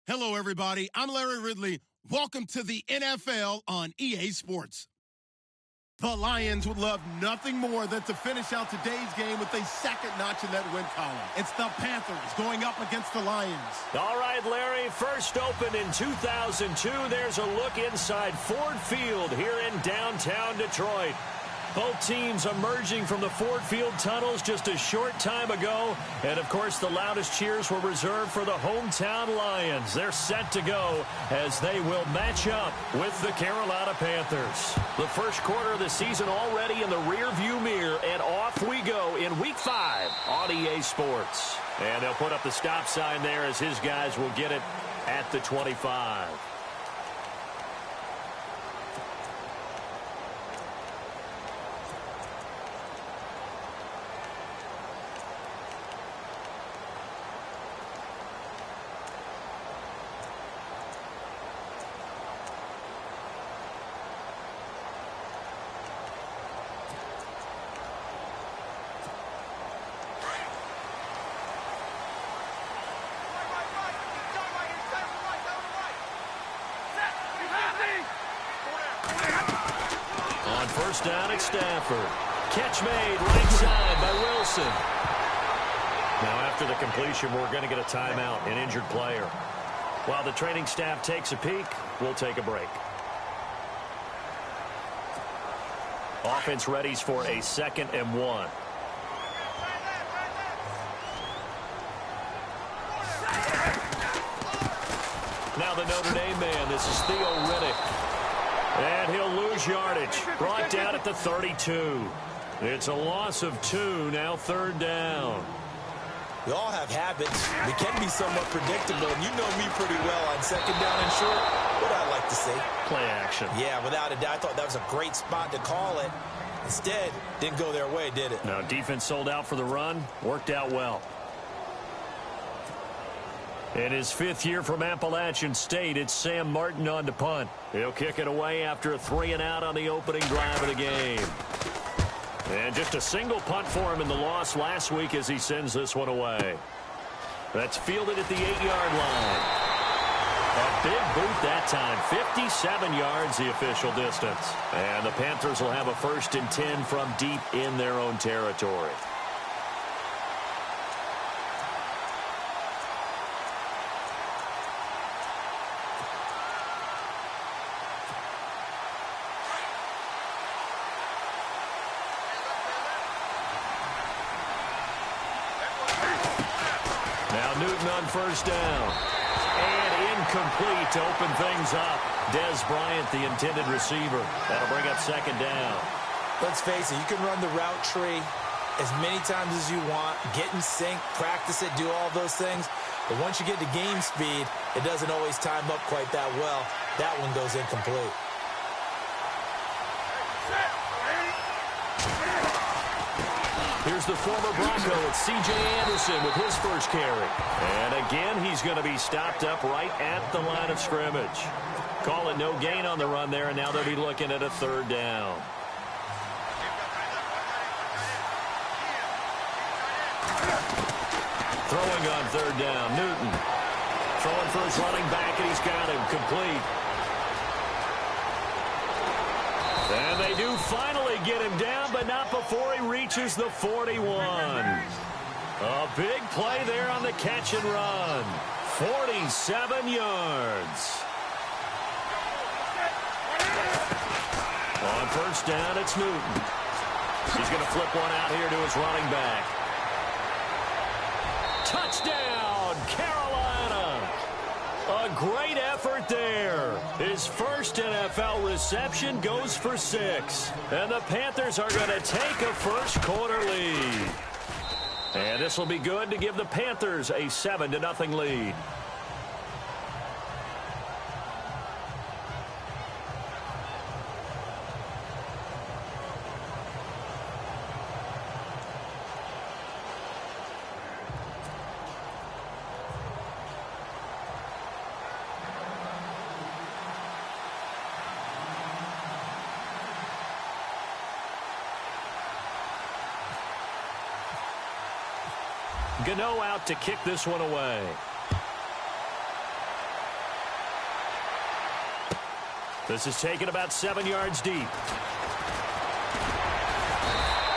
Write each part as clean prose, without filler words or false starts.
Hello, everybody. I'm Larry Ridley. Welcome to the NFL on EA Sports. The Lions would love nothing more than to finish out today's game with a second notch in that win column. It's the Panthers going up against the Lions. All right, Larry, first opened in 2002. There's a look inside Ford Field here in downtown Detroit. Both teams emerging from the Ford Field tunnels just a short time ago. And, of course, the loudest cheers were reserved for the hometown Lions. They're set to go as they will match up with the Carolina Panthers. The first quarter of the season already in the rearview mirror, and off we go in Week 5 on EA Sports. And they'll put up the stop sign there as his guys will get it at the 25. First down at Stafford. Catch made right side by Wilson. Now after the completion, we're going to get a timeout, an injured player. While the training staff takes a peek, we'll take a break. Offense readies for a 2nd and 1. Now the Notre Dame man, this is Theo Riddick. And he'll lose yardage. Brought down at the 32. It's a loss of 2, now 3rd down. We all have habits. We can be somewhat predictable. And you know me pretty well on 2nd down and short. What I like to say? Play action. Yeah, without a doubt. I thought that was a great spot to call it. Instead, didn't go their way, did it? No, defense sold out for the run. Worked out well. In his 5th year from Appalachian State, it's Sam Martin on to punt. He'll kick it away after a 3-and-out on the opening drive of the game. And just a single punt for him in the loss last week as he sends this one away. That's fielded at the 8-yard line. A big boot that time, 57 yards the official distance. And the Panthers will have a 1st and 10 from deep in their own territory. On 1st down. And incomplete to open things up. Dez Bryant, the intended receiver. That'll bring up 2nd down. Let's face it, you can run the route tree as many times as you want, get in sync, practice it, do all those things. But once you get to game speed, it doesn't always time up quite that well. That one goes incomplete. Here's the former Bronco, it's C.J. Anderson with his first carry. And again, he's going to be stopped up right at the line of scrimmage. Call it no gain on the run there, and now they'll be looking at a 3rd down. Throwing on 3rd down, Newton. Throwing for his running back, and he's got him complete. And they do finally get him down, but not before he reaches the 41. A big play there on the catch and run. 47 yards. On 1st down, it's Newton. He's going to flip one out here to his running back. Touchdown, Carolina. A great effort there. His first NFL reception goes for 6. And the Panthers are going to take a first quarter lead. And this will be good to give the Panthers a 7-0 lead. Gano out to kick this one away. This is taken about 7 yards deep.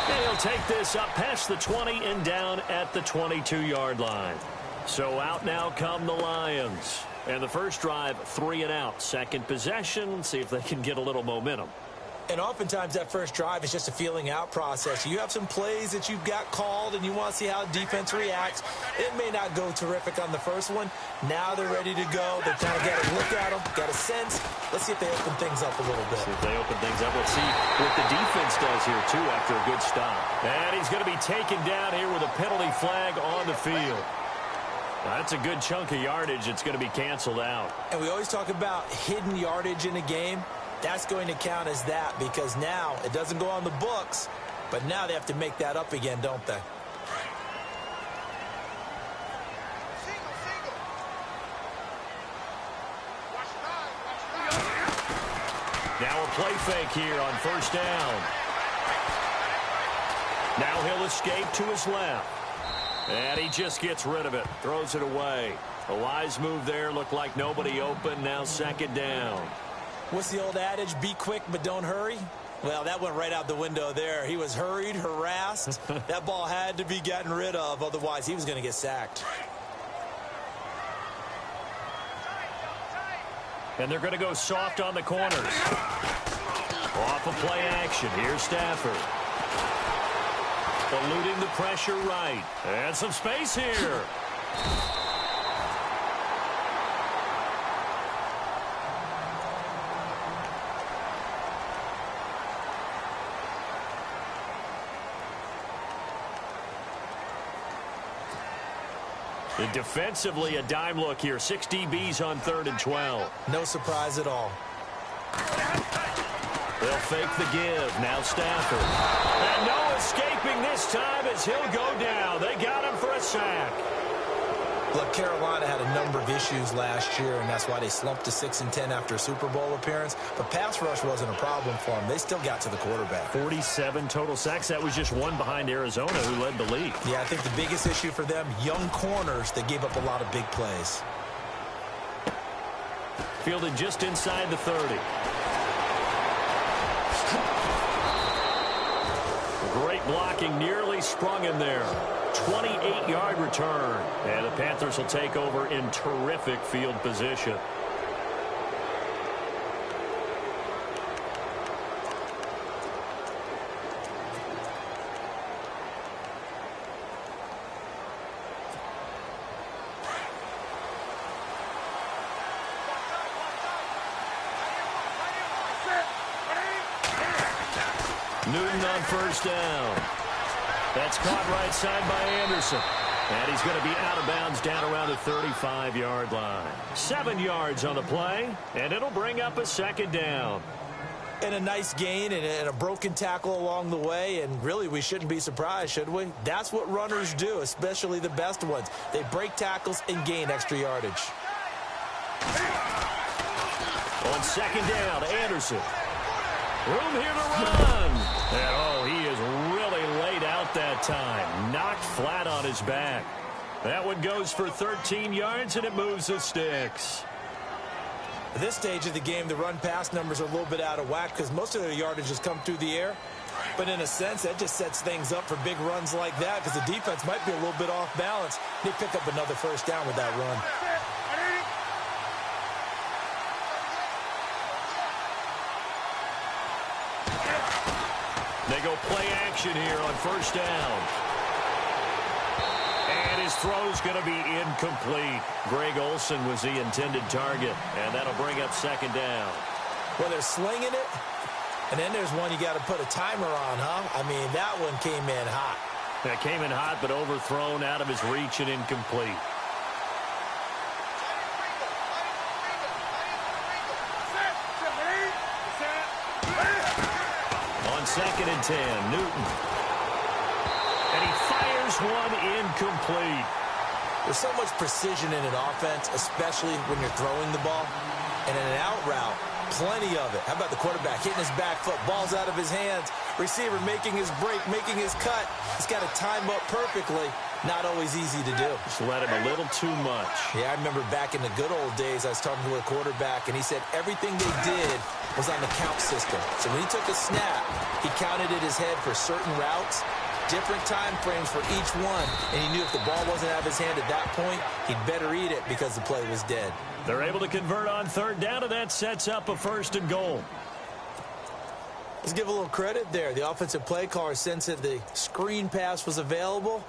And he'll take this up past the 20 and down at the 22-yard line. So out now come the Lions. And the first drive, 3 and out. Second possession, see if they can get a little momentum. And oftentimes that first drive is just a feeling out process. You have some plays that you've got called and you want to see how defense reacts. It may not go terrific on the first one. Now they're ready to go. They kind of got to look at them, got a sense. Let's see if they open things up a little bit. See if they open things up. Let's see what the defense does here, too, after a good stop. And he's going to be taken down here with a penalty flag on the field. That's a good chunk of yardage. It's going to be canceled out. And we always talk about hidden yardage in a game. That's going to count as that because now it doesn't go on the books, but now they have to make that up again, don't they? Now a play fake here on first down. Now he'll escape to his left. And he just gets rid of it, throws it away. A wise move there, looked like nobody open, now second down. What's the old adage, be quick but don't hurry? Well, that went right out the window there. He was hurried, harassed. That ball had to be gotten rid of, otherwise he was going to get sacked. And they're going to go soft on the corners. Off of play action, here's Stafford. Eluding the pressure right. And some space here. And defensively, a dime look here. 6 DBs on 3rd and 12. No surprise at all. They'll fake the give. Now Stafford. And no escaping this time as he'll go down. They got him for a sack. Look, Carolina had a number of issues last year, and that's why they slumped to 6-10 after a Super Bowl appearance. But pass rush wasn't a problem for them. They still got to the quarterback. 47 total sacks. That was just one behind Arizona, who led the league. Yeah, I think the biggest issue for them, young corners, they gave up a lot of big plays. Fielded just inside the 30. Great blocking, nearly sprung him there. 28-yard return. And the Panthers will take over in terrific field position. Newton on first down. That's caught right side by Anderson. And he's going to be out of bounds down around the 35-yard line. 7 yards on the play, and it'll bring up a second down. And a nice gain and a broken tackle along the way, and really we shouldn't be surprised, should we? That's what runners do, especially the best ones. They break tackles and gain extra yardage. On second down, Anderson. Room here to run. And, oh, he is really laid out that time. Knocked flat on his back. That one goes for 13 yards, and it moves the sticks. At this stage of the game, the run-pass numbers are a little bit out of whack because most of their yardage has come through the air. But in a sense, that just sets things up for big runs like that because the defense might be a little bit off balance. They pick up another first down with that run. They go play action here on first down. And his throw's going to be incomplete. Greg Olsen was the intended target, and that'll bring up second down. Well, they're slinging it, and then there's one you got to put a timer on, huh? I mean, that one came in hot. That came in hot, but overthrown out of his reach and incomplete. Second and 10, Newton. And he fires one incomplete. There's so much precision in an offense, especially when you're throwing the ball. And in an out route, plenty of it. How about the quarterback hitting his back foot, ball's out of his hands, receiver making his break, making his cut. He's got to time up perfectly, Not always easy to do. Just let him a little too much. Yeah, I remember back in the good old days, I was talking to a quarterback, and he said everything they did was on the count system. So when he took a snap, he counted in his head for certain routes, different time frames for each one, and he knew if the ball wasn't out of his hand at that point, he'd better eat it because the play was dead. They're able to convert on third down, and that sets up a 1st and goal. Let's give a little credit there. The offensive play caller sensed that the screen pass was available.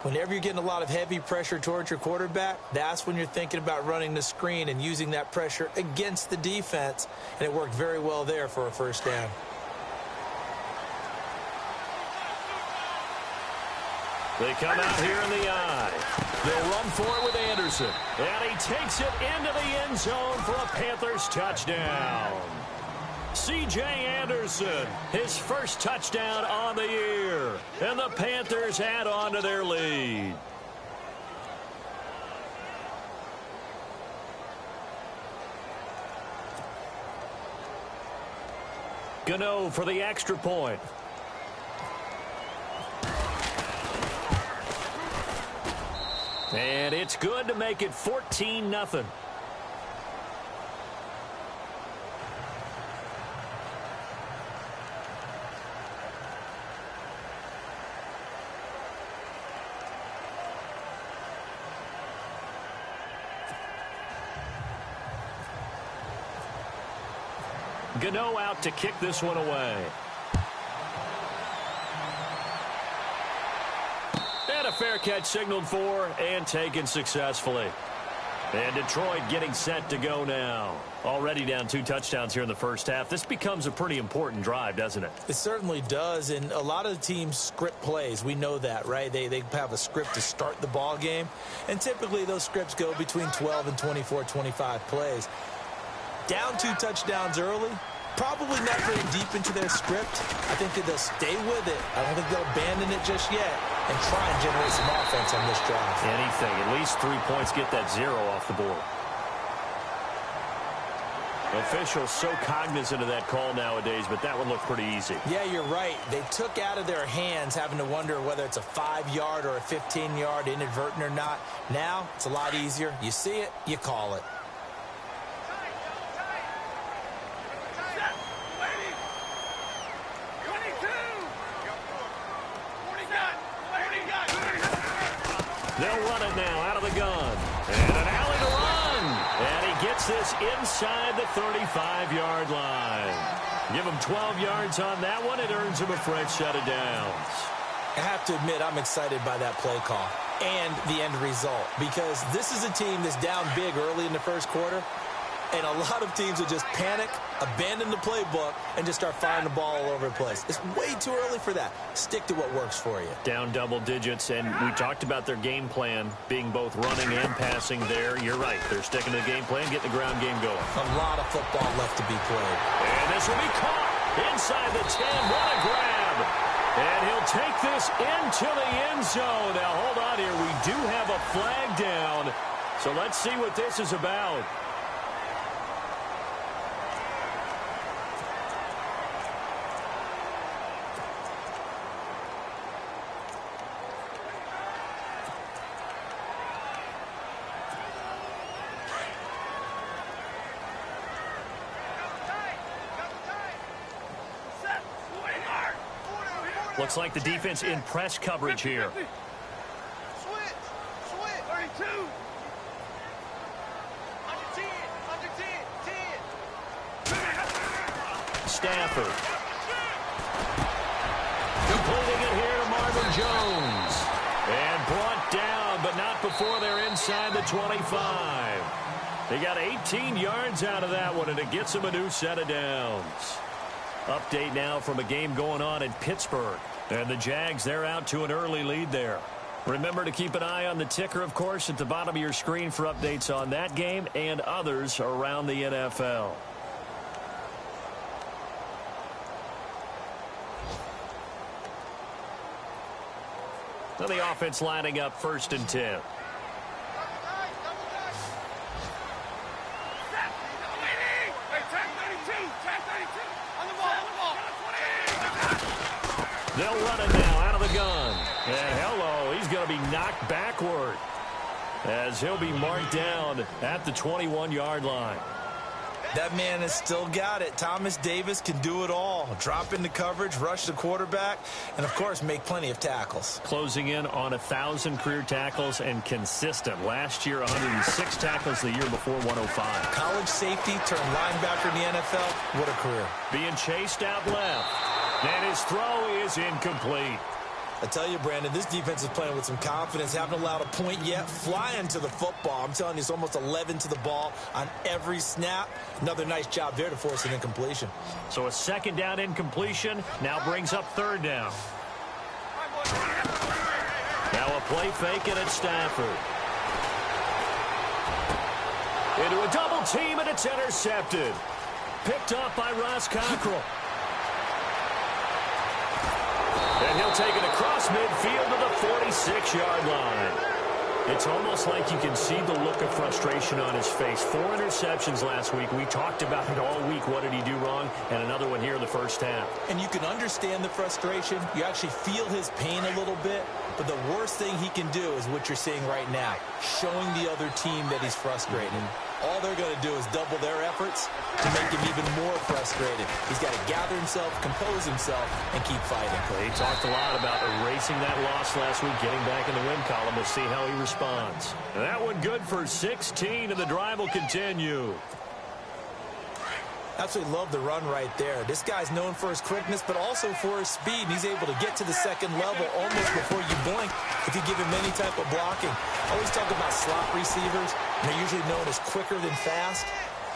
Whenever you're getting a lot of heavy pressure towards your quarterback, that's when you're thinking about running the screen and using that pressure against the defense. And it worked very well there for a 1st down. They come out here in the eye. They'll run for it with Anderson. And he takes it into the end zone for a Panthers touchdown. C.J. Anderson, his first touchdown on the year. And the Panthers add on to their lead. Gano for the extra point. And it's good to make it 14-0. Gano out to kick this one away. And a fair catch signaled for and taken successfully. And Detroit getting set to go now. Already down 2 touchdowns here in the first half. This becomes a pretty important drive, doesn't it? It certainly does, and a lot of the teams script plays. We know that, right? They have a script to start the ball game, and typically those scripts go between 12 and 24, 25 plays. Down 2 touchdowns early, probably not very deep into their script. I think that they'll stay with it. I don't think they'll abandon it just yet and try and generate some offense on this drive. Anything. At least 3 points, get that 0 off the board. Officials so cognizant of that call nowadays, but that one looked pretty easy. Yeah, you're right. They took out of their hands having to wonder whether it's a 5-yard or a 15-yard inadvertent or not. Now, it's a lot easier. You see it, you call it. They'll run it now out of the gun. And an alley to run. And he gets this inside the 35-yard line. Give him 12 yards on that one. It earns him a fresh set of downs. I have to admit, I'm excited by that play call and the end result, because this is a team that's down big early in the first quarter, and a lot of teams will just panic, abandon the playbook, and just start firing the ball all over the place. It's way too early for that. Stick to what works for you. Down double digits, and we talked about their game plan being both running and passing there. You're right. They're sticking to the game plan, getting the ground game going. A lot of football left to be played. And this will be caught inside the 10. What a grab. And he'll take this into the end zone. Now, hold on here. We do have a flag down. So let's see what this is about. Looks like the defense in press coverage here. Switch. 32. Under 10. Stafford. Completing it here to Marvin Jones. And brought down, but not before they're inside the 25. They got 18 yards out of that one, and it gets them a new set of downs. Update now from a game going on in Pittsburgh. And the Jags, they're out to an early lead there. Remember to keep an eye on the ticker, of course, at the bottom of your screen for updates on that game and others around the NFL. So the offense lining up 1st and 10. They'll run it now out of the gun. And hello, he's going to be knocked backward as he'll be marked down at the 21-yard line. That man has still got it. Thomas Davis can do it all. Drop into coverage, rush the quarterback, and, of course, make plenty of tackles. Closing in on 1,000 career tackles and consistent. Last year, 106 tackles, the year before 105. College safety turned linebacker in the NFL. What a career. Being chased out left. And his throw is incomplete. I tell you, Brandon, this defense is playing with some confidence. Haven't allowed a point yet. Flying to the football. I'm telling you, it's almost 11 to the ball on every snap. Another nice job there to force an incompletion. So a second down incompletion now brings up third down. Now a play fake and it's Stafford. Into a double team and it's intercepted. Picked up by Ross Cockrell. And he'll take it across midfield to the 46-yard line. It's almost like you can see the look of frustration on his face. 4 interceptions last week. We talked about it all week. What did he do wrong? And another one here in the first half. And you can understand the frustration. You actually feel his pain a little bit. But the worst thing he can do is what you're seeing right now, showing the other team that he's frustrated. All they're going to do is double their efforts to make him even more frustrated. He's got to gather himself, compose himself, and keep fighting. He talked a lot about erasing that loss last week, getting back in the win column. We'll see how he responds. That one good for 16, and the drive will continue. Absolutely love the run right there. This guy's known for his quickness, but also for his speed. He's able to get to the second level almost before you blink if you give him any type of blocking. I always talk about slot receivers, and they're usually known as quicker than fast.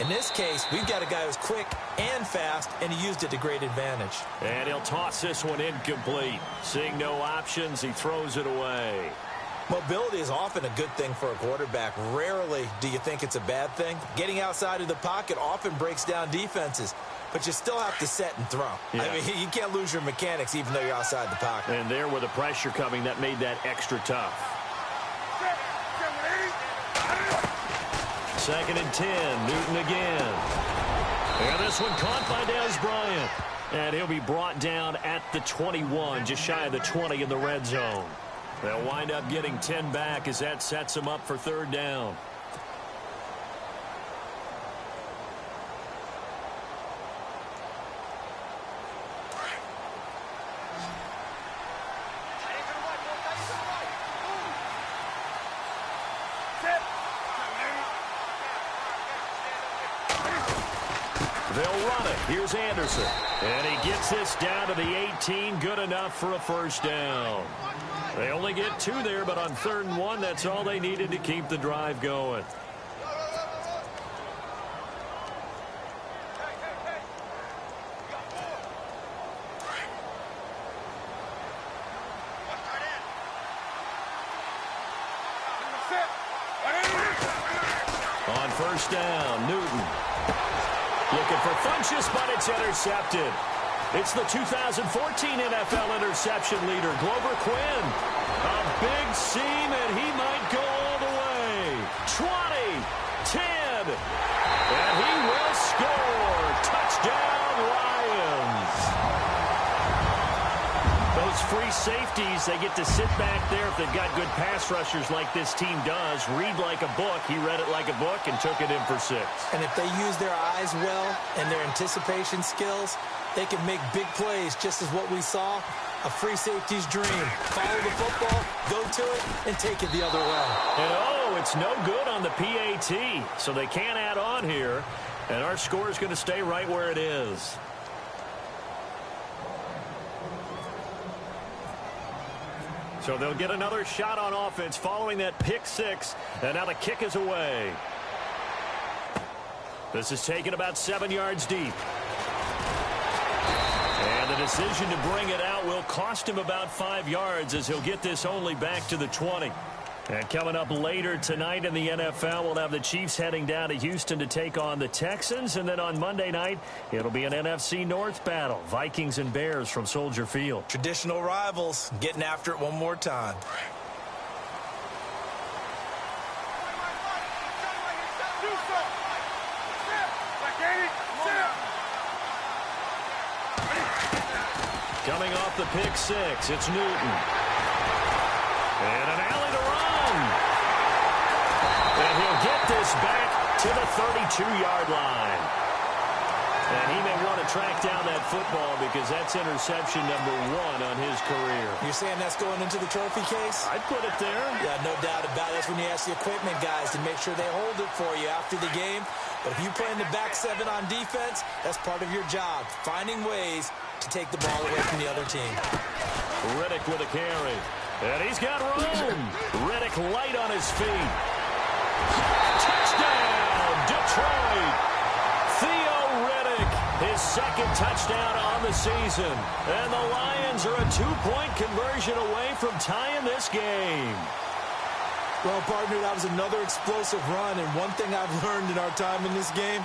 In this case, we've got a guy who's quick and fast, and he used it to great advantage. And he'll toss this one incomplete. Seeing no options, he throws it away. Mobility is often a good thing for a quarterback. Rarely do you think it's a bad thing. Getting outside of the pocket often breaks down defenses, but you still have to set and throw. Yeah. I mean, you can't lose your mechanics even though you're outside the pocket. And there with the pressure coming, that made that extra tough. 2nd and 10, Newton again. And this one caught by Dez Bryant. And he'll be brought down at the 21, just shy of the 20 in the red zone. They'll wind up getting 10 back as that sets them up for third down. They'll run it. Here's Anderson. And he gets this down to the 18. Good enough for a first down. They only get 2 there, but on 3rd and 1, that's all they needed to keep the drive going. On first down, Newton. Looking for Funchess, but it's intercepted. It's the 2014 NFL interception leader, Glover Quinn. A big seam, and he might go all the way. 20, 10, and he will score. Touchdown, Lions. Those free safeties, they get to sit back there if they've got good pass rushers like this team does. Read like a book. He read it like a book and took it in for 6. And if they use their eyes well and their anticipation skills, they can make big plays, just as what we saw, a free safety's dream. Follow the football, go to it, and take it the other way. And it's no good on the PAT, so they can't add on here, and our score is going to stay right where it is. So they'll get another shot on offense following that pick 6, and now the kick is away. This is taken about 7 yards deep. And the decision to bring it out will cost him about 5 yards as he'll get this only back to the 20. And coming up later tonight in the NFL, we'll have the Chiefs heading down to Houston to take on the Texans. And then on Monday night, it'll be an NFC North battle. Vikings and Bears from Soldier Field. Traditional rivals getting after it one more time. Coming off the pick six, it's Newton. And an alley to run. And he'll get this back to the 32-yard line. And he may want to track down that football because that's interception number 1 on his career. You're saying that's going into the trophy case? I'd put it there. Yeah, no doubt about it. That's when you ask the equipment guys to make sure they hold it for you after the game. But if you play in the back 7 on defense, that's part of your job, finding ways to take the ball away from the other team. Riddick with a carry. And he's got room. Riddick light on his feet. Touchdown, Detroit. Theo Riddick, his second touchdown on the season. And the Lions are a 2-point conversion away from tying this game. Well, partner, that was another explosive run. And one thing I've learned in our time in this game,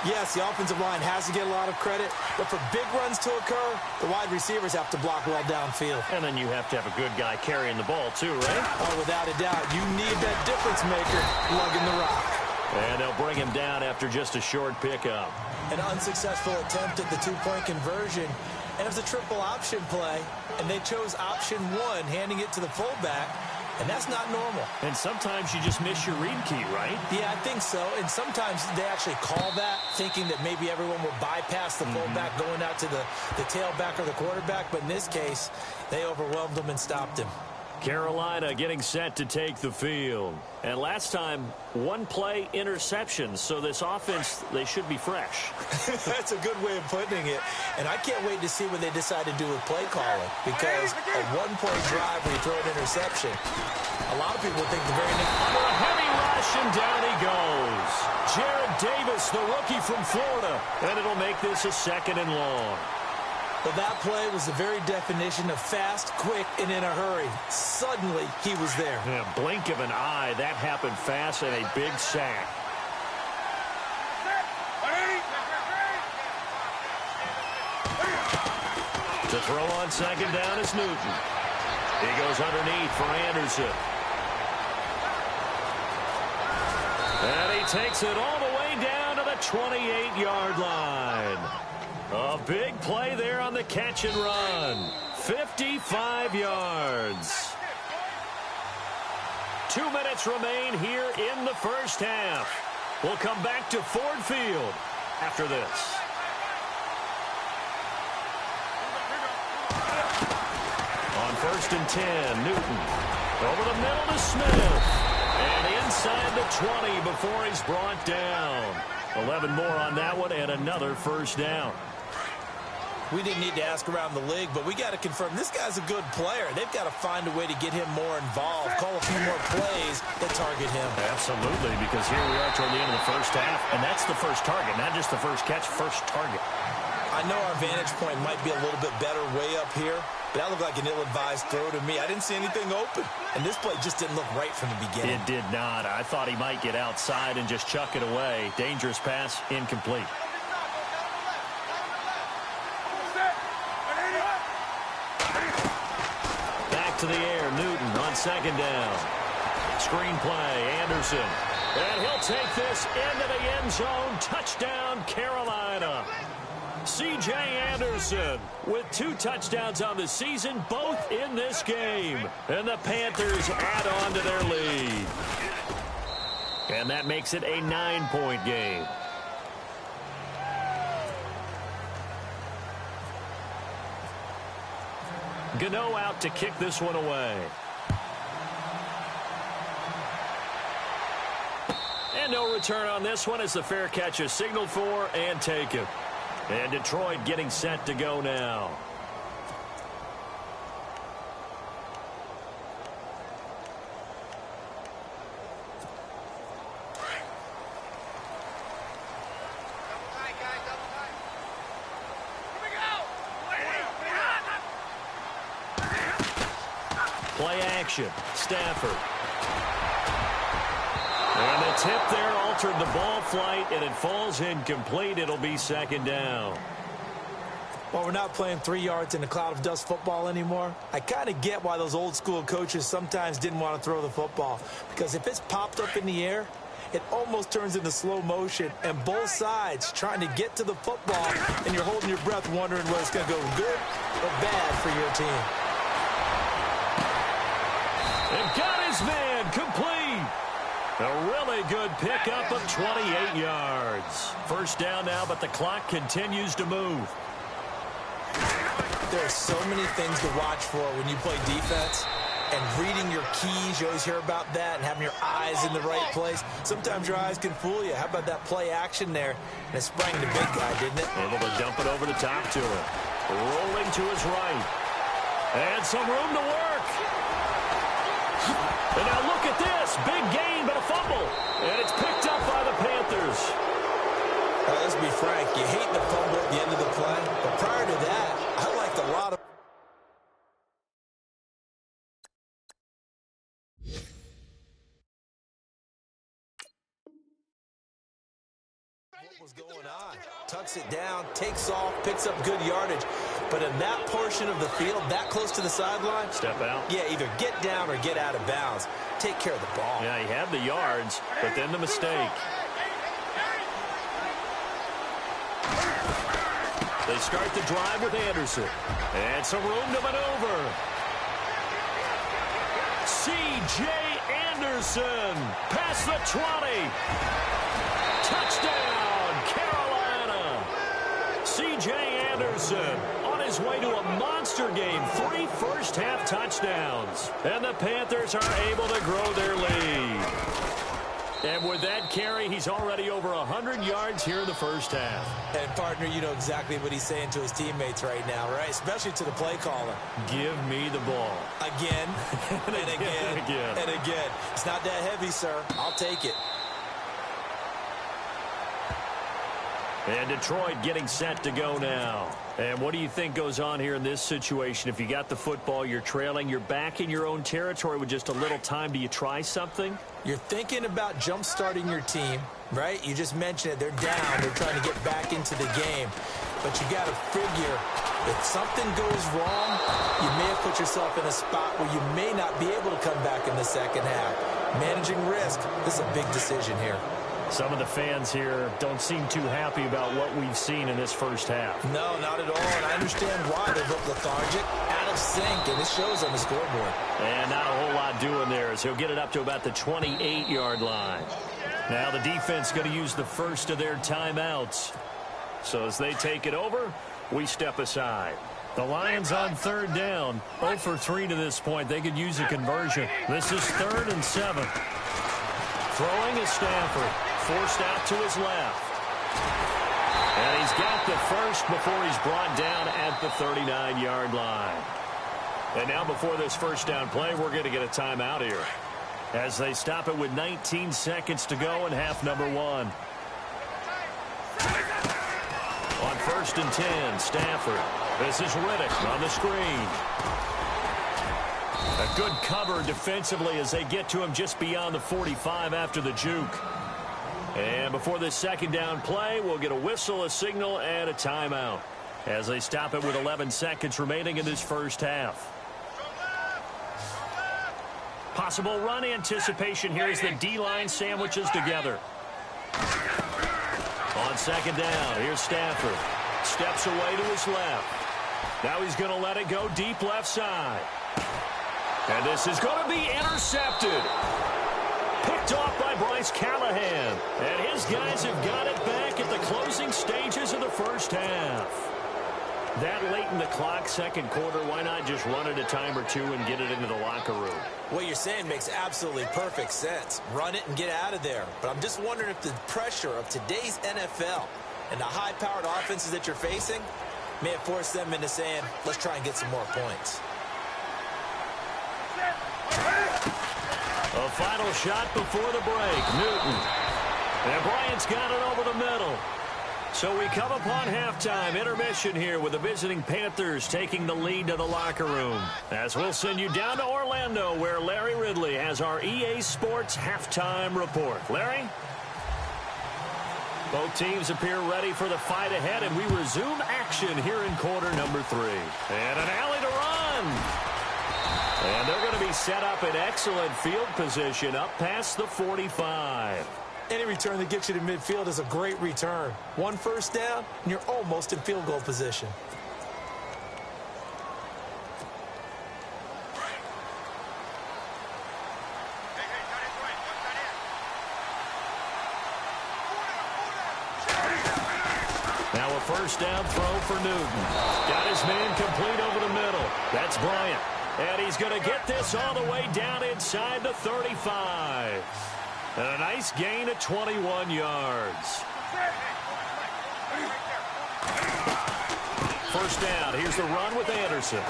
yes, the offensive line has to get a lot of credit, but for big runs to occur, the wide receivers have to block well downfield. And then you have to have a good guy carrying the ball too, right? Oh, without a doubt. You need that difference maker lugging the rock. And they'll bring him down after just a short pickup. An unsuccessful attempt at the 2-point conversion, and it was a triple option play, and they chose option 1, handing it to the fullback. And that's not normal. And sometimes you just miss your read key, right? Yeah, I think so. And sometimes they actually call that, thinking that maybe everyone will bypass the fullback going out to the tailback or the quarterback. But in this case, they overwhelmed him and stopped him. Carolina getting set to take the field. And last time, 1-play interceptions. So this offense, they should be fresh. That's a good way of putting it. And I can't wait to see what they decide to do with play calling. Because a 1-play drive where you throw an interception, a lot of people think the very next... Under a heavy rush, and down he goes. Jared Davis, the rookie from Florida. And it'll make this a 2nd and long. Well, that play was the very definition of fast, quick, and in a hurry. Suddenly, he was there. Yeah, blink of an eye. That happened fast and a big sack. To throw on 2nd down is Newton. He goes underneath for Anderson. And he takes it all the way down to the 28-yard line. A big play there on the catch and run. 55 yards. 2 minutes remain here in the first half. We'll come back to Ford Field after this. On 1st and 10, Newton. Over the middle to Smith. And inside the 20 before he's brought down. 11 more on that one and another first down. We didn't need to ask around the league, but we got to confirm this guy's a good player. They've got to find a way to get him more involved, call a few more plays that target him. Absolutely, because here we are toward the end of the first half, and that's the first target, not just the first catch, first target. I know our vantage point might be a little bit better way up here, but that looked like an ill-advised throw to me. I didn't see anything open, and this play just didn't look right from the beginning. It did not. I thought he might get outside and just chuck it away. Dangerous pass, incomplete. To the air, Newton on 2nd down. Screen play, Anderson. And he'll take this into the end zone. Touchdown, Carolina. C.J. Anderson with 2 touchdowns on the season, both in this game. And the Panthers add on to their lead. And that makes it a 9-point game. Gano out to kick this one away. And no return on this one as the fair catch is signaled for and taken. And Detroit getting set to go now. Play action. Stafford. And the tip there altered the ball flight, and it falls incomplete. It'll be 2nd down. Well, we're not playing 3 yards in a cloud of dust football anymore. I kind of get why those old school coaches sometimes didn't want to throw the football. Because if it's popped up in the air it almost turns into slow motion, and both sides trying to get to the football, and you're holding your breath wondering whether it's going to go good or bad for your team. And got his man complete. A really good pickup of 28 yards. First down now, but the clock continues to move. There are so many things to watch for when you play defense. And reading your keys, you always hear about that, and having your eyes in the right place. Sometimes your eyes can fool you. How about that play action there? And it sprang the big guy, didn't it? Able to dump it over the top to him. Rolling to his right. And some room to work. And now look at this. Big gain, but a fumble. And it's picked up by the Panthers. Let's be frank. You hate the fumble at the end of the play. But prior to that, I liked a lot of what was going on. Tucks it down, takes off, picks up good yardage. But in that portion of the field, that close to the sideline, step out. Yeah, either get down or get out of bounds. Take care of the ball. Yeah, he had the yards, but then the mistake. They start the drive with Anderson. And some room to maneuver. C.J. Anderson past the 20. Touchdown, Carolina. C.J. Anderson on his way to a monster game. 3 first-half touchdowns. And the Panthers are able to grow their lead. And with that carry, he's already over 100 yards here in the first half. And, partner, you know exactly what he's saying to his teammates right now, right? Especially to the play caller. Give me the ball. Again, and again, and again. and again. It's not that heavy, sir. I'll take it. And Detroit getting set to go now. And what do you think goes on here in this situation? If you got the football, you're trailing, you're back in your own territory with just a little time. Do you try something? You're thinking about jump-starting your team, right? You just mentioned it. They're down. They're trying to get back into the game. But you got to figure if something goes wrong, you may have put yourself in a spot where you may not be able to come back in the second half. Managing risk, this is a big decision here. Some of the fans here don't seem too happy about what we've seen in this first half. No, not at all, and I understand why. They look lethargic, out of sync, and it shows on the scoreboard. And not a whole lot doing there, as he'll get it up to about the 28-yard line. Now the defense going to use the first of their timeouts. So as they take it over, we step aside. The Lions on third down, 0 for 3 to this point. They could use a conversion. This is 3rd and 7. Throwing is Stafford. Forced out to his left. And he's got the first before he's brought down at the 39-yard line. And now before this first down play, we're going to get a timeout here, as they stop it with 19 seconds to go in half number 1. On 1st and 10, Stafford. This is Riddick on the screen. A good cover defensively as they get to him just beyond the 45 after the juke. And before this second down play, we'll get a whistle, a signal, and a timeout as they stop it with 11 seconds remaining in this first half. Possible run anticipation here as the D-line sandwiches together. On second down, here's Stafford. Steps away to his left. Now he's going to let it go deep left side. And this is going to be intercepted. Picked off by Bryce Callahan. And his guys have got it back at the closing stages of the first half. That late in the clock, second quarter, why not just run it a time or two and get it into the locker room? What you're saying makes absolutely perfect sense. Run it and get out of there. But I'm just wondering if the pressure of today's NFL and the high-powered offenses that you're facing may have forced them into saying, let's try and get some more points. A final shot before the break. Newton. And Bryant's got it over the middle. So we come upon halftime intermission here with the visiting Panthers taking the lead to the locker room. As we'll send you down to Orlando, where Larry Ridley has our EA Sports halftime report. Larry? Both teams appear ready for the fight ahead, and we resume action here in quarter number 3. And an alley to run. And they're going to be set up in excellent field position up past the 45. Any return that gets you to midfield is a great return. One first down, and you're almost in field goal position. Now a first down throw for Newton. Got his man complete over the middle. That's Bryant. And he's going to get this all the way down inside the 35. And a nice gain of 21 yards. First down. Here's the run with Anderson.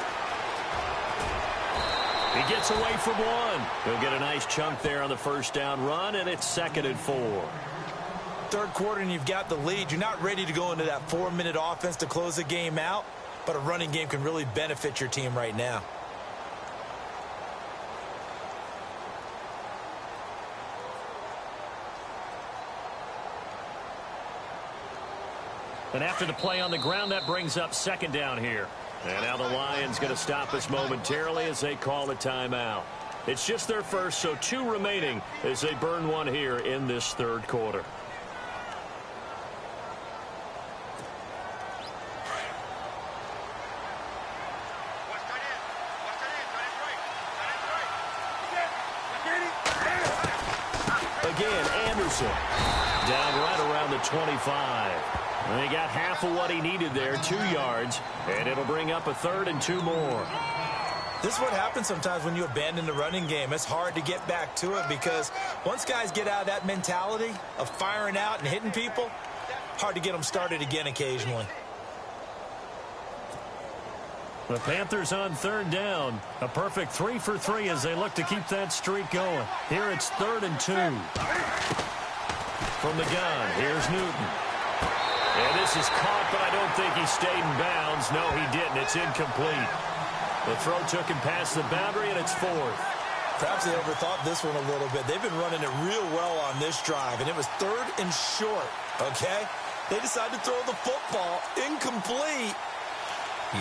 He gets away from one. He'll get a nice chunk there on the first down run, and it's 2nd and 4. Third quarter and you've got the lead. You're not ready to go into that 4-minute offense to close the game out, but a running game can really benefit your team right now. And after the play on the ground, that brings up 2nd down here. And now the Lions going to stop us momentarily as they call a timeout. It's just their first, so 2 remaining as they burn one here in this third quarter. Again, Anderson down right around the 25. And he got half of what he needed there, 2 yards, and it'll bring up a 3rd and 2 more. This is what happens sometimes when you abandon the running game. It's hard to get back to it because once guys get out of that mentality of firing out and hitting people, hard to get them started again occasionally. The Panthers on 3rd down. A perfect 3 for 3 as they look to keep that streak going. Here it's 3rd and 2. From the gun, here's Newton. And this is caught, but I don't think he stayed in bounds. No, he didn't. It's incomplete. The throw took him past the boundary, and it's 4th. Perhaps they overthought this one a little bit. They've been running it real well on this drive, and it was 3rd and short, okay? They decided to throw the football incomplete.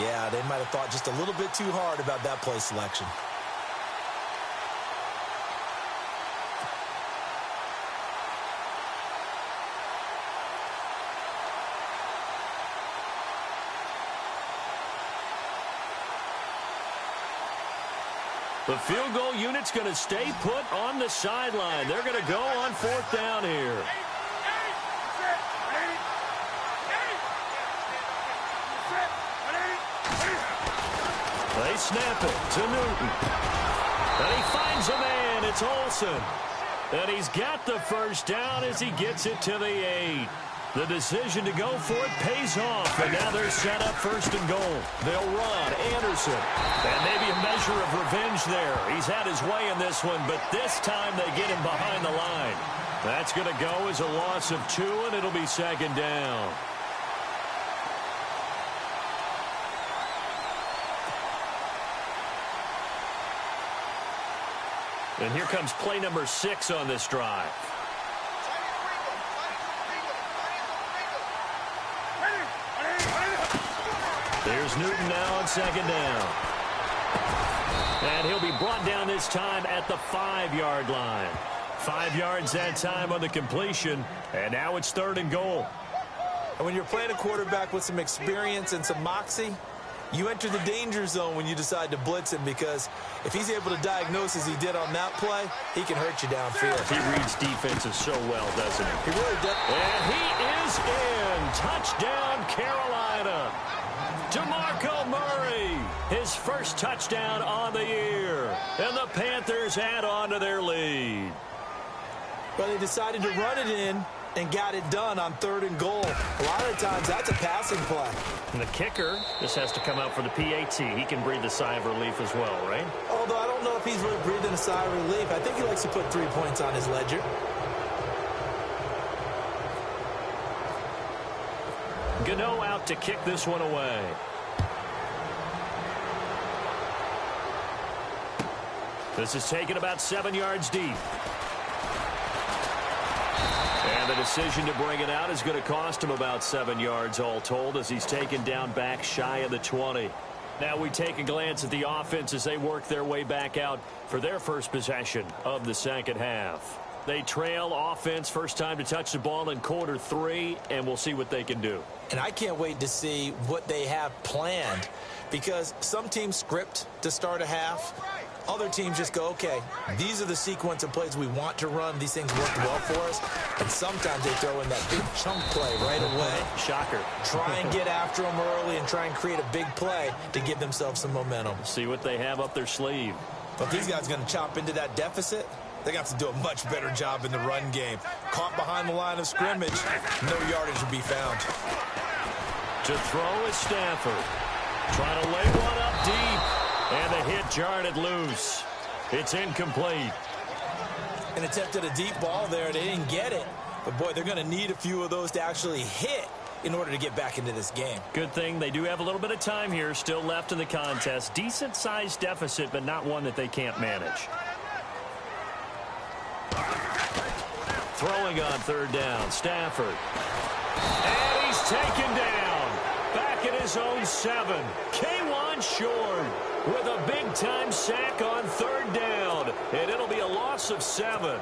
Yeah, they might have thought just a little bit too hard about that play selection. The field goal unit's going to stay put on the sideline. They're going to go on 4th down here. They snap it to Newton. And he finds a man. It's Olsen. And he's got the first down as he gets it to the 8. The decision to go for it pays off. And now they're set up 1st and goal. They'll run. Anderson. And maybe a measure of revenge there. He's had his way in this one, but this time they get him behind the line. That's going to go as a loss of 2, and it'll be 2nd down. And here comes play number 6 on this drive. There's Newton now on 2nd down. And he'll be brought down this time at the 5-yard line. 5 yards that time on the completion. And now it's 3rd and goal. And when you're playing a quarterback with some experience and some moxie, you enter the danger zone when you decide to blitz him, because if he's able to diagnose as he did on that play, he can hurt you downfield. He reads defenses so well, doesn't he? He really does. And he is in. Touchdown, Carolina. DeMarco Murray, his first touchdown on the year. And the Panthers add on to their lead. But they decided to run it in and got it done on 3rd and goal. A lot of times that's a passing play. And the kicker, this has to come out for the PAT. He can breathe a sigh of relief as well, right? Although I don't know if he's really breathing a sigh of relief. I think he likes to put 3 points on his ledger. Gano out to kick this one away. This is taken about 7 yards deep. And the decision to bring it out is going to cost him about 7 yards all told, as he's taken down back shy of the 20. Now we take a glance at the offense as they work their way back out for their first possession of the second half. They trail offense first time to touch the ball in quarter 3, and we'll see what they can do. And I can't wait to see what they have planned, because some teams script to start a half. Other teams just go, okay, these are the sequence of plays we want to run. These things work well for us. And sometimes they throw in that big chunk play right away. Shocker. Try and get after them early and try and create a big play to give themselves some momentum. See what they have up their sleeve. But these guys are going to chop into that deficit. They got to do a much better job in the run game. Caught behind the line of scrimmage, no yardage will be found. To throw is Stafford. Trying to lay one up deep. And the hit jarred it loose. It's incomplete. And attempted a deep ball there. They didn't get it. But, boy, they're going to need a few of those to actually hit in order to get back into this game. Good thing they do have a little bit of time here still left in the contest. Decent-sized deficit, but not one that they can't manage. Throwing on third down, Stafford. And he's taken down. Back at his own 7. K'Wan Short with a big-time sack on third down. And it'll be a loss of 7.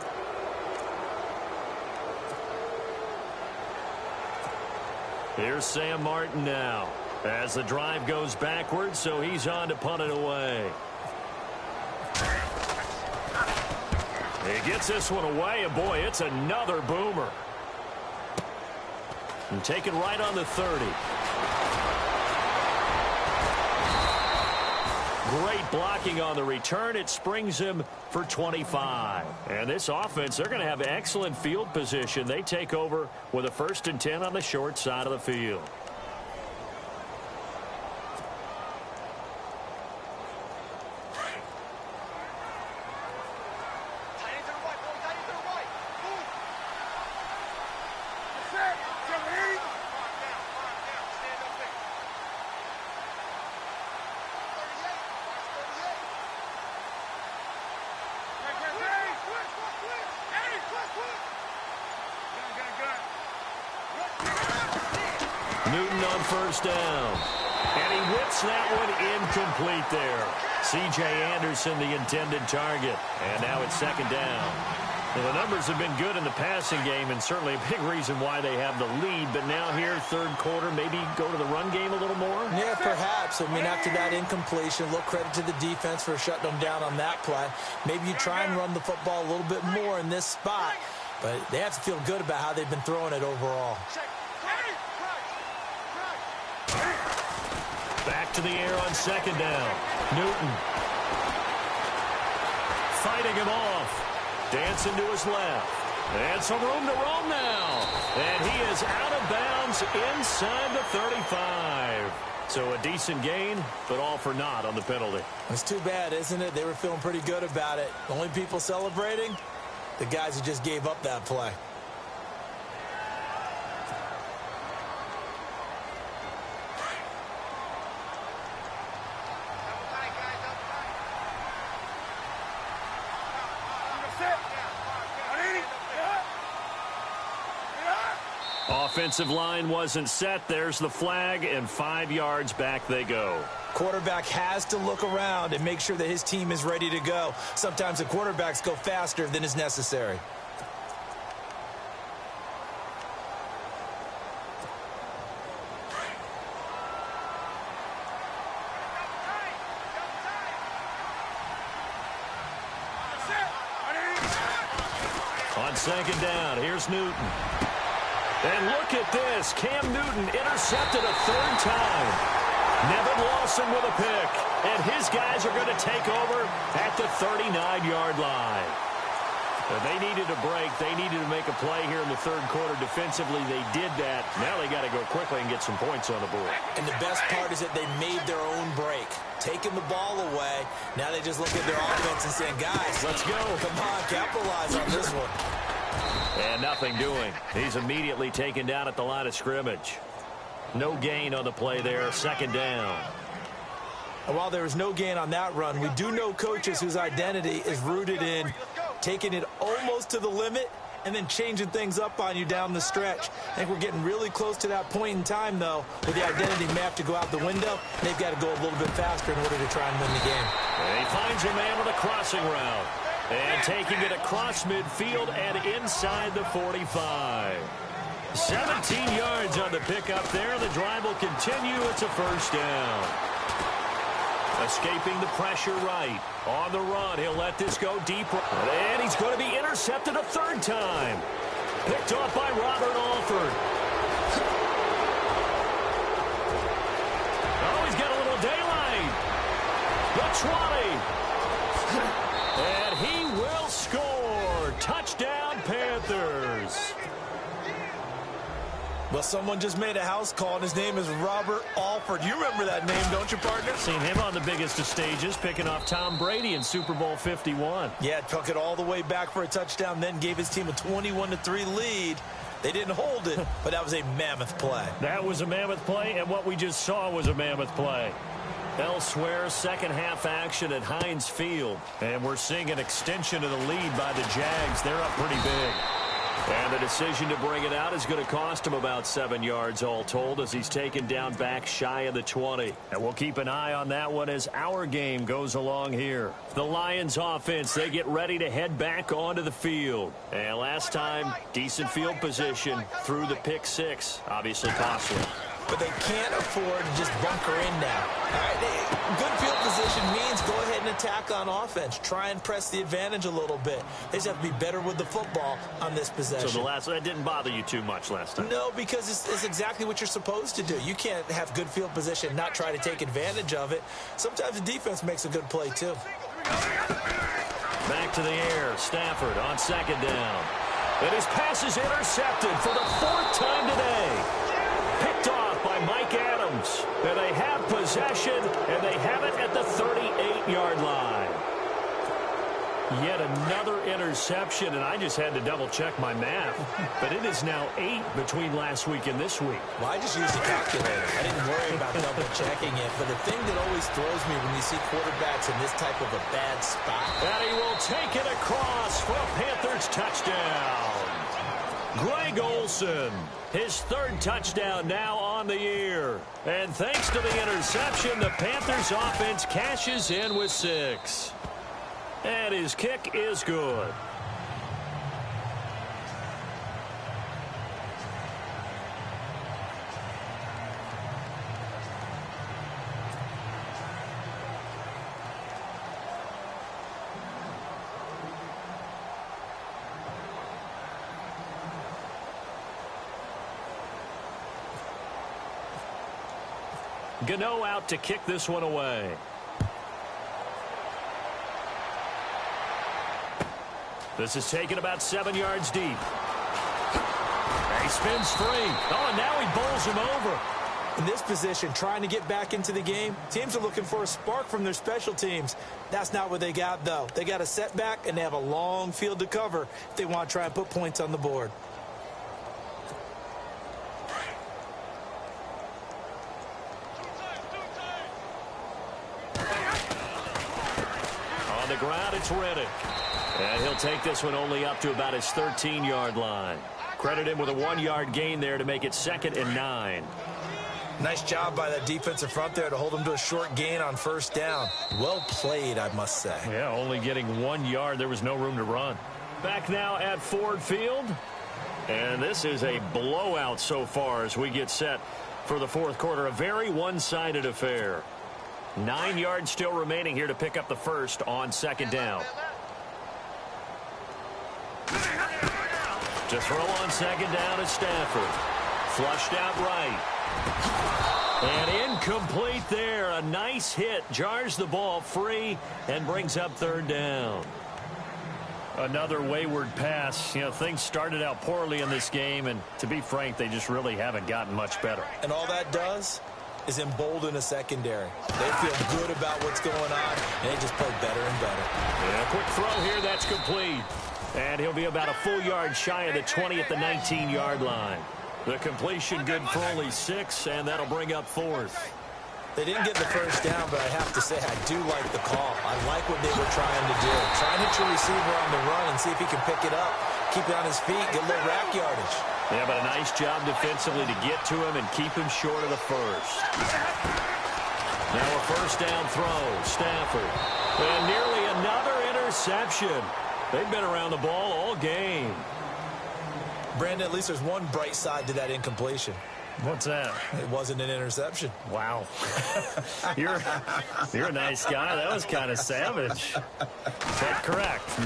Here's Sam Martin now as the drive goes backwards, so he's on to punt it away. He gets this one away, and boy, it's another boomer. And taken right on the 30. Great blocking on the return. It springs him for 25. And this offense, they're going to have excellent field position. They take over with a 1st and 10 on the short side of the field. Newton on first down. And he whips that one incomplete there. C.J. Anderson, the intended target. And now it's 2nd down. Well, the numbers have been good in the passing game, and certainly a big reason why they have the lead. But now here, 3rd quarter, maybe go to the run game a little more? Yeah, perhaps. I mean, after that incompletion, a little credit to the defense for shutting them down on that play. Maybe you try and run the football a little bit more in this spot. But they have to feel good about how they've been throwing it overall. Back to the air on 2nd down. Newton. Fighting him off. Dancing to his left. And some room to roam now. And he is out of bounds inside the 35. So a decent gain, but all for naught on the penalty. It's too bad, isn't it? They were feeling pretty good about it. The only people celebrating, the guys who just gave up that play. Offensive line wasn't set. There's the flag, and 5 yards back they go. Quarterback has to look around and make sure that his team is ready to go. Sometimes the quarterbacks go faster than is necessary. On 2nd down, here's Newton. And look at this. Cam Newton intercepted a 3rd time. Nevin Lawson with a pick. And his guys are going to take over at the 39-yard line. They needed a break. They needed to make a play here in the 3rd quarter. Defensively, they did that. Now they got to go quickly and get some points on the board. And the best part is that they made their own break. Taking the ball away. Now they just look at their offense and saying, guys, let's go. Come on, capitalize on this one. And nothing doing. He's immediately taken down at the line of scrimmage. No gain on the play there. 2nd down. And while there was no gain on that run, we do know coaches whose identity is rooted in taking it almost to the limit and then changing things up on you down the stretch. I think we're getting really close to that point in time, though, where the identity may have to go out the window. They've got to go a little bit faster in order to try and win the game. And he finds a man with a crossing route. And taking it across midfield and inside the 45. 17 yards on the pickup there. The drive will continue. It's a first down. Escaping the pressure right. On the run, he'll let this go deep. And he's going to be intercepted a third time. Picked off by Robert Alford. Oh, he's got a little daylight. The 20. And he will score. Touchdown, Panthers. Well, someone just made a house call, and his name is Robert Alford. You remember that name, don't you, partner? Seen him on the biggest of stages, picking off Tom Brady in Super Bowl 51. Yeah, took it all the way back for a touchdown, then gave his team a 21-3 lead. They didn't hold it, but that was a mammoth play. That was a mammoth play, and what we just saw was a mammoth play. Elsewhere, second half action at Heinz Field. And we're seeing an extension of the lead by the Jags. They're up pretty big. And the decision to bring it out is going to cost him about 7 yards all told as he's taken down back shy of the 20. And we'll keep an eye on that one as our game goes along here. The Lions offense, they get ready to head back onto the field. And last time, decent field position through the pick six. Obviously costly. But they can't afford to just bunker in now. All right, good field position means go ahead and attack on offense. Try and press the advantage a little bit. They just have to be better with the football on this possession. So that didn't bother you too much last time? No, because it's exactly what you're supposed to do. You can't have good field position and not try to take advantage of it. Sometimes the defense makes a good play, too. Back to the air. Stafford on second down. And his pass is intercepted for the fourth time today. Picked off by Mike Adams. And they have possession, and they have it at the 38-yard line. Yet another interception, and I just had to double-check my math. But it is now 8 between last week and this week. Well, I just used a calculator. I didn't worry about double-checking it. But the thing that always throws me when you see quarterbacks in this type of a bad spot. And he will take it across for a Panthers touchdown. Greg Olsen, his third touchdown now on the year. And thanks to the interception, the Panthers offense cashes in with 6. And his kick is good. Gano out to kick this one away. This is taken about 7 yards deep. And he spins free. Oh, and now he bowls him over. In this position, trying to get back into the game, teams are looking for a spark from their special teams. That's not what they got, though. They got a setback, and they have a long field to cover if they want to try and put points on the board. On the ground, it's Reddick. And he'll take this one only up to about his 13-yard line. Credit him with a 1-yard gain there to make it 2nd and 9. Nice job by that defensive front there to hold him to a short gain on first down. Well played, I must say. Yeah, only getting 1 yard. There was no room to run. Back now at Ford Field. And this is a blowout so far as we get set for the fourth quarter. A very one-sided affair. 9 yards still remaining here to pick up the first on second down. To throw on second down is Stafford. Flushed out right. And incomplete there. A nice hit. Jars the ball free and brings up third down. Another wayward pass. You know, things started out poorly in this game, and to be frank, they just really haven't gotten much better. And all that does is embolden a secondary. They feel good about what's going on, and they just play better and better. Yeah, quick throw here. That's complete. And he'll be about a full yard shy of the 20 at the 19-yard line. The completion good for only 6, and that'll bring up fourth. They didn't get the first down, but I have to say I do like the call. I like what they were trying to do. Try and hit your receiver on the run and see if he can pick it up, keep it on his feet, get a little rack yardage. Yeah, but a nice job defensively to get to him and keep him short of the first. Now a first down throw. Stafford. And nearly another interception. interception. They've been around the ball all game. Brandon, at least there's one bright side to that incompletion. What's that? It wasn't an interception. Wow. You're a nice guy. That was kind of savage. But correct.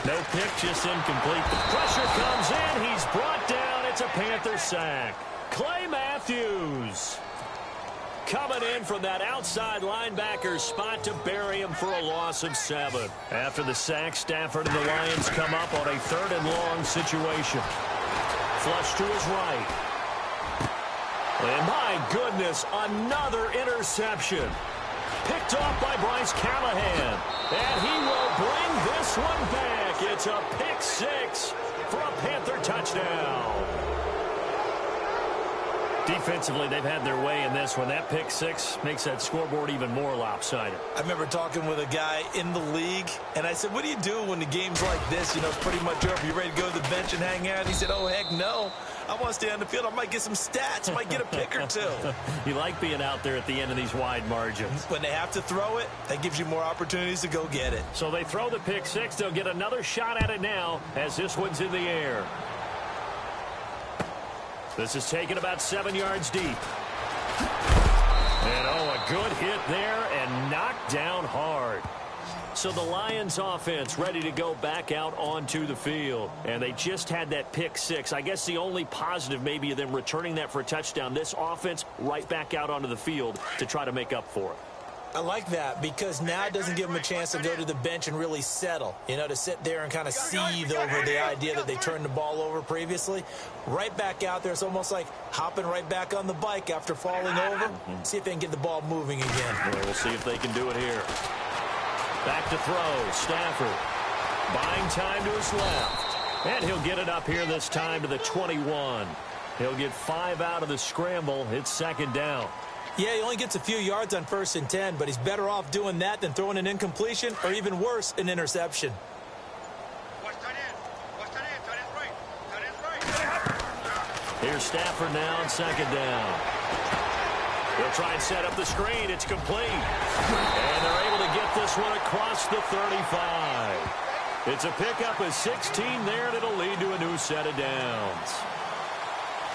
No pick, just incomplete. The pressure comes in. He's brought down. It's a Panther sack. Clay Matthews coming in from that outside linebacker's spot to bury him for a loss of 7. After the sack, Stafford and the Lions come up on a 3rd and long situation. Flush to his right. And my goodness, another interception. Picked off by Bryce Callahan. And he will bring this one back. It's a pick 6 for a Panther touchdown. Defensively, they've had their way in this one. That pick 6 makes that scoreboard even more lopsided. I remember talking with a guy in the league, and I said, what do you do when the game's like this? You know, it's pretty much over. You ready to go to the bench and hang out? He said, oh, heck no. I want to stay on the field. I might get some stats. I might get a pick or 2. You like being out there at the end of these wide margins. When they have to throw it, that gives you more opportunities to go get it. So they throw the pick 6. They'll get another shot at it now as this one's in the air. This is taken about 7 yards deep. And, oh, a good hit there and knocked down hard. So the Lions offense ready to go back out onto the field. And they just had that pick 6. I guess the only positive maybe of them returning that for a touchdown. This offense right back out onto the field to try to make up for it. I like that because now it doesn't give them a chance to go to the bench and really settle, you know, to sit there and kind of seethe over the idea that they turned the ball over previously. Right back out there, it's almost like hopping right back on the bike after falling over. See if they can get the ball moving again. Well, we'll see if they can do it here. Back to throw, Stafford. Buying time to his left. And he'll get it up here this time to the 21. He'll get 5 out of the scramble. It's 2nd down. Yeah, he only gets a few yards on 1st and 10, but he's better off doing that than throwing an incompletion or even worse, an interception. Here's Stafford now on 2nd down. They'll try and set up the screen. It's complete. And they're able to get this one across the 35. It's a pickup of 16 there, and it'll lead to a new set of downs.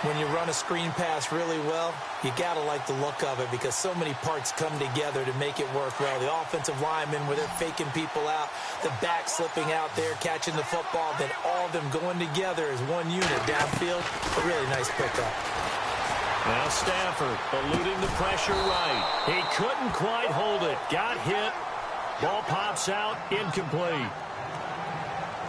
When you run a screen pass really well, you got to like the look of it because so many parts come together to make it work well. The offensive linemen, where they're faking people out, the back slipping out there, catching the football, then all of them going together as one unit downfield. A really nice pickup. Now Stafford eluding the pressure right. He couldn't quite hold it. Got hit. Ball pops out. Incomplete.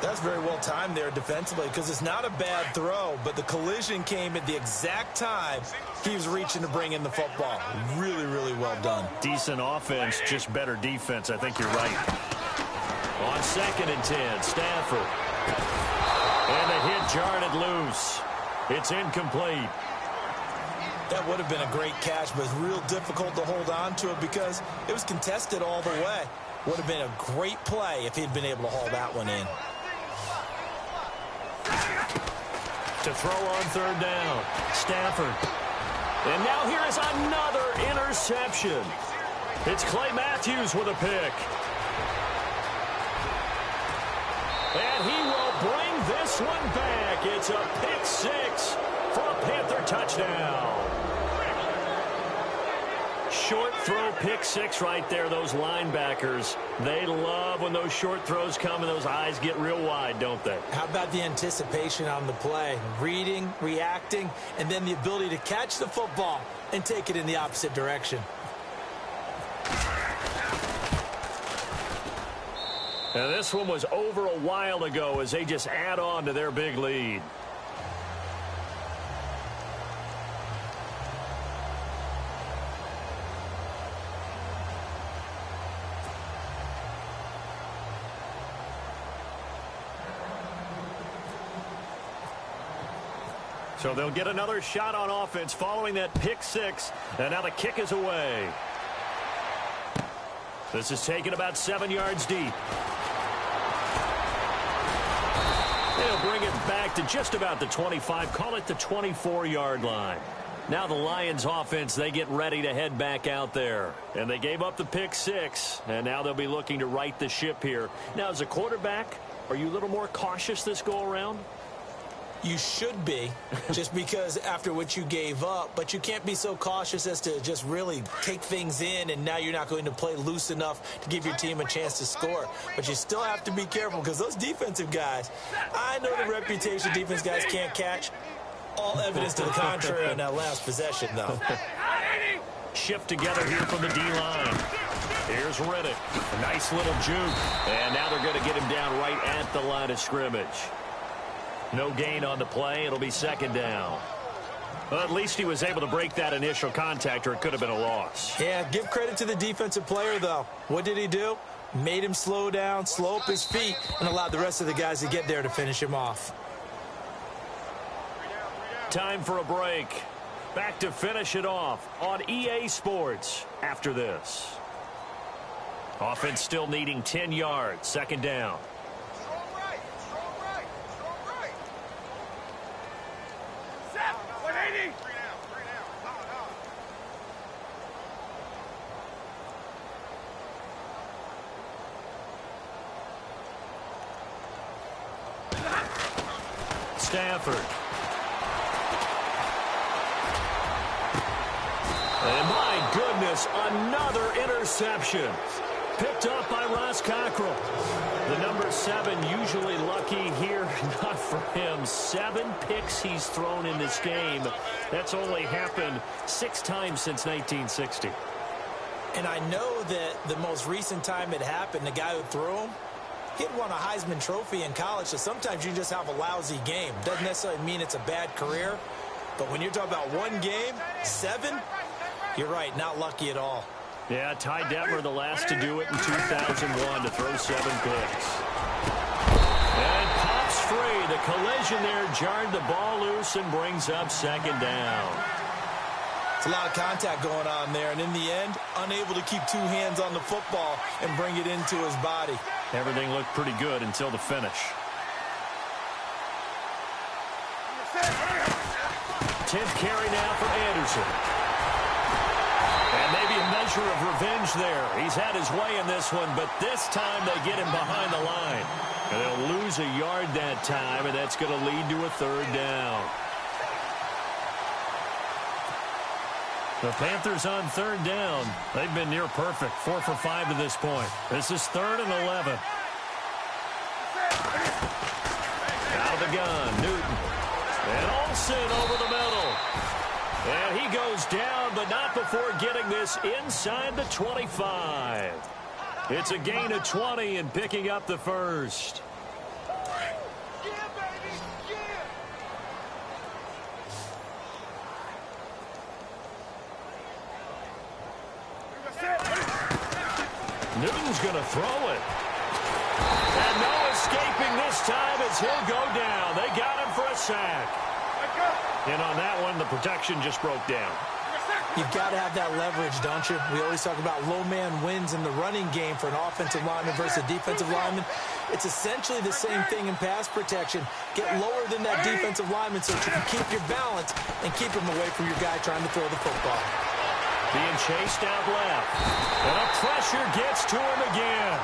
That's very well timed there defensively because it's not a bad throw, but the collision came at the exact time he was reaching to bring in the football. Really, really well done. Decent offense, just better defense. I think you're right. On 2nd and 10, Stafford. And the hit jarred it loose. It's incomplete. That would have been a great catch, but it's real difficult to hold on to it because it was contested all the way. Would have been a great play if he'd been able to haul that one in. To throw on 3rd down, Stafford. And now here is another interception. It's Clay Matthews with a pick. And he will bring this one back. It's a pick 6 for a Panther touchdown. Short throw pick 6 right there. Those linebackers, they love when those short throws come and those eyes get real wide, don't they? How about the anticipation on the play? Reading, reacting, and then the ability to catch the football and take it in the opposite direction. Now this one was over a while ago as they just add on to their big lead. So they'll get another shot on offense following that pick 6. And now the kick is away. This is taken about 7 yards deep. They'll bring it back to just about the 25. Call it the 24-yard line. Now the Lions offense, they get ready to head back out there. And they gave up the pick 6, and now they'll be looking to right the ship here. Now, as a quarterback, are you a little more cautious this go-around? You should be, just because after what you gave up, but you can't be so cautious as to just really take things in, and now you're not going to play loose enough to give your team a chance to score. But you still have to be careful, because those defensive guys, I know the reputation defense guys can't catch. All evidence to the contrary on that last possession, though. Shift together here from the D-line. Here's Riddick. A nice little juke. And now they're going to get him down right at the line of scrimmage. No gain on the play. It'll be second down. Well, at least he was able to break that initial contact, or it could have been a loss. Yeah, give credit to the defensive player, though. What did he do? Made him slow down, slow up his feet, and allowed the rest of the guys to get there to finish him off. Time for a break. Back to finish it off on EA Sports after this. Offense still needing 10 yards. Second down. Strong right. Strong right. Strong right. Set. 180. 3 down. 3 down. Stafford. And my goodness, another interception. Picked up by Ross Cockrell. The number 7 usually lucky here. Not for him. 7 picks he's thrown in this game. That's only happened 6 times since 1960. And I know that the most recent time it happened, the guy who threw him, he'd won a Heisman Trophy in college, so sometimes you just have a lousy game. Doesn't necessarily mean it's a bad career. But when you're talking about one game, 7, you're right, not lucky at all. Yeah, Ty Detmer, the last to do it in 2001, to throw 7 picks. And pops free. The collision there jarred the ball loose and brings up second down. It's a lot of contact going on there, and in the end, unable to keep 2 hands on the football and bring it into his body. Everything looked pretty good until the finish. 10th carry now for Anderson. And maybe a measure of revenge there. He's had his way in this one, but this time they get him behind the line. And they'll lose a yard that time, and that's going to lead to a 3rd down. The Panthers on 3rd down. They've been near perfect, 4 for 5 to this point. This is 3rd and 11. Out of the gun, Newton. And Olsen over the middle. And he goes down, but not before getting this inside the 25. It's a gain of 20 and picking up the first. Yeah, baby. Yeah. Newton's going to throw it. And no escaping this time as he'll go down. They got him for a sack. And on that one, the protection just broke down. You've got to have that leverage, don't you? We always talk about low man wins in the running game for an offensive lineman versus a defensive lineman. It's essentially the same thing in pass protection. Get lower than that defensive lineman so that you can keep your balance and keep him away from your guy trying to throw the football. Being chased out left. And a pressure gets to him again.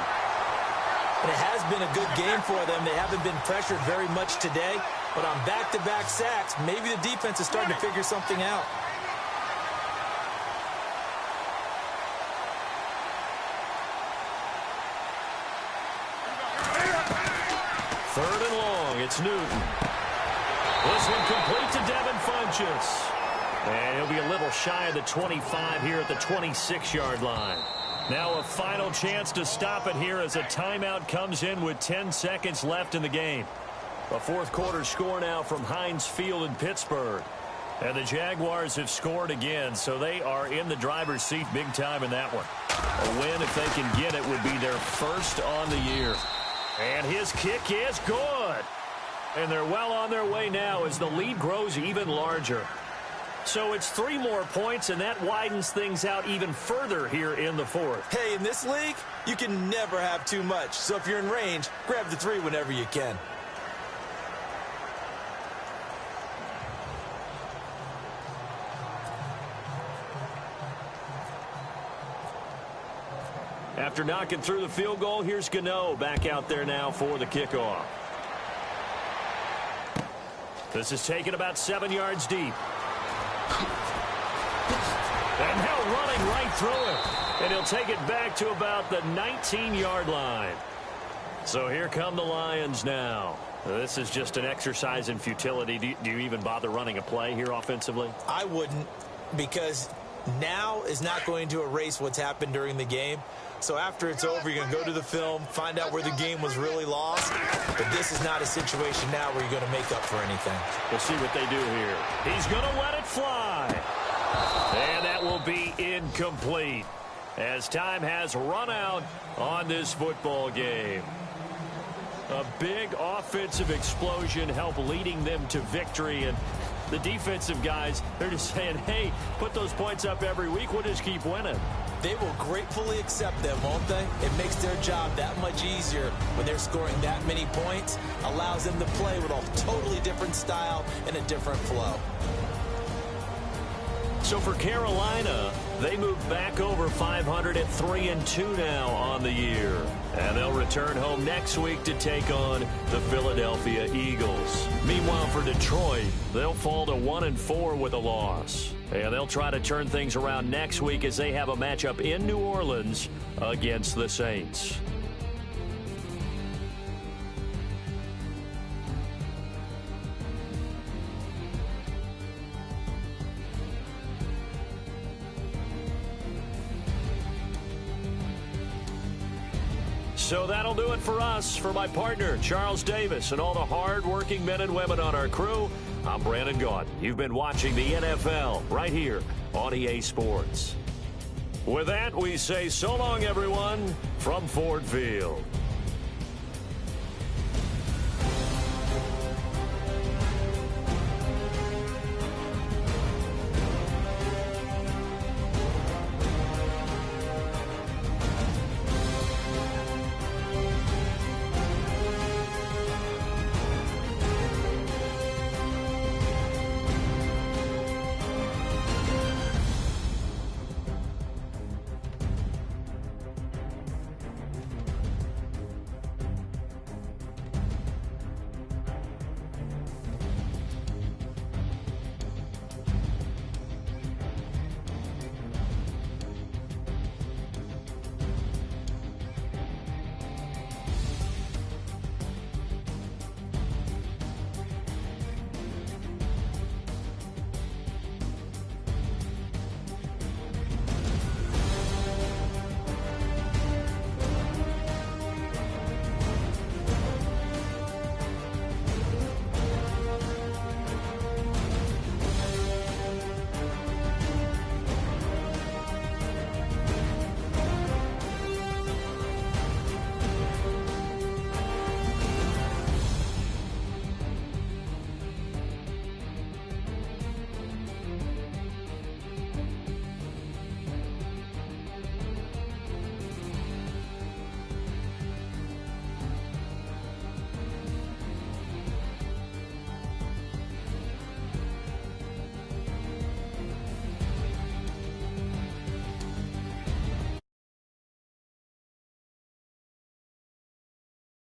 And it has been a good game for them. They haven't been pressured very much today. But on back-to-back sacks, maybe the defense is starting to figure something out. Third and long, it's Newton. This one complete to Devin Funchess. And he'll be a little shy of the 25 here at the 26-yard line. Now a final chance to stop it here as a timeout comes in with 10 seconds left in the game. A 4th quarter score now from Heinz Field in Pittsburgh. And the Jaguars have scored again, so they are in the driver's seat big time in that one. A win, if they can get it, would be their first on the year. And his kick is good. And they're well on their way now as the lead grows even larger. So it's 3 more points, and that widens things out even further here in the 4th. Hey, in this league, you can never have too much. So if you're in range, grab the 3 whenever you can. After knocking through the field goal, here's Gano back out there now for the kickoff. This is taken about 7 yards deep. And now running right through it. And he'll take it back to about the 19-yard line. So here come the Lions now. This is just an exercise in futility. Do you even bother running a play here offensively? I wouldn't, because now is not going to erase what's happened during the game. So after it's over, you're going to go to the film, find out where the game was really lost. But this is not a situation now where you're going to make up for anything. We'll see what they do here. He's going to let it fly. And that will be incomplete as time has run out on this football game. A big offensive explosion helped leading them to victory. And the defensive guys, they're just saying, hey, put those points up every week. We'll just keep winning. They will gratefully accept them, won't they? It makes their job that much easier when they're scoring that many points. Allows them to play with a totally different style and a different flow. So for Carolina, they move back over 500 at 3-2 now on the year. And they'll return home next week to take on the Philadelphia Eagles. Meanwhile, for Detroit, they'll fall to 1-4 with a loss. And they'll try to turn things around next week as they have a matchup in New Orleans against the Saints. So that'll do it for us. For my partner, Charles Davis, and all the hard-working men and women on our crew, I'm Brandon Gaudin. You've been watching the NFL right here on EA Sports. With that, we say so long, everyone, from Ford Field.